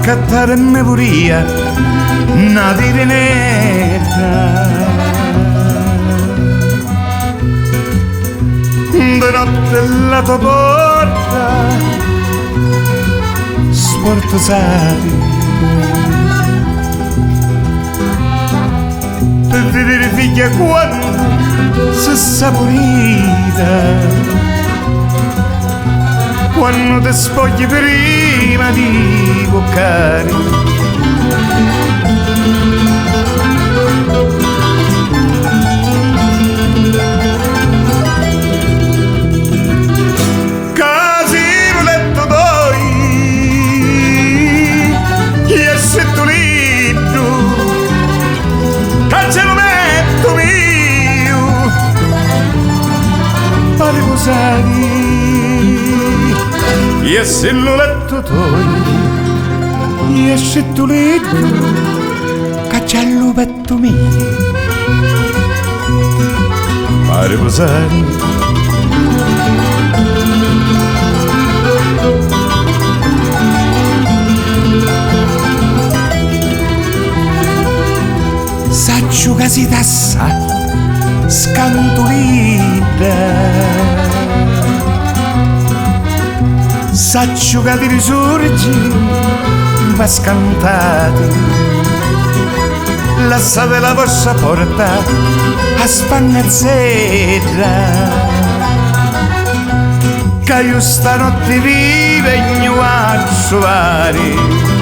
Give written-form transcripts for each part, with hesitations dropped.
scattare me puria una tirinetta. De notte la tua porta sportosati per vedere figlia quando si saporita, quando ti spogli prima di boccare. Casi il letto d'oi, e se tu libro, che ce lo metto mio, pare posari. E se lo letto toi, e se tu letto, cacciallo petto mio, pare posare. Saccio che si tassa, scantolita. Saccio che ti risorgi, ma scantati. Lasciate la vostra porta a spannazzera, che io stanotte vive in a trovare.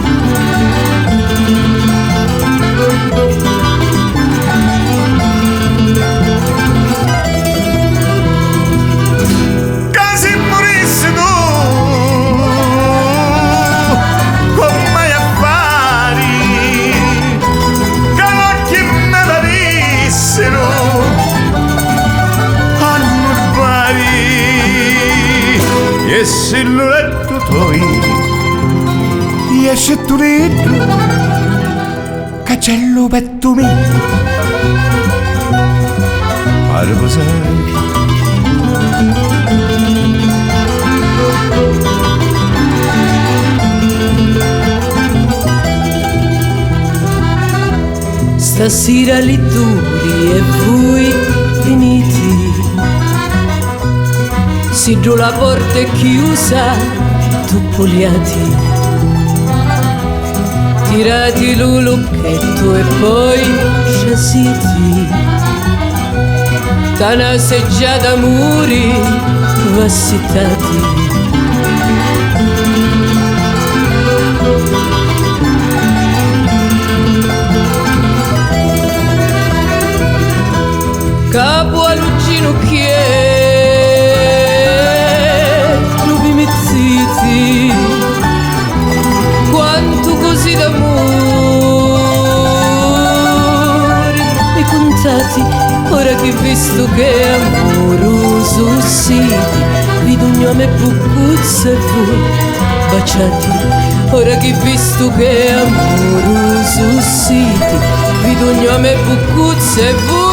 E se lo letto toi, e se tu letto, cacciallo petto mio, pare posare. Stasera li duri e voi finiti, si giù la porta è chiusa, tu poliati, tirati lo lucchetto e poi scesiti, tana seggiata muri vassitati. Capo all'uccino quanto così d'amore e contati, ora che visto che amoroso siti, vidugno a me buccuzza e voi baciati, ora che visto che amoroso siti, vidugno a me buccuzza e voi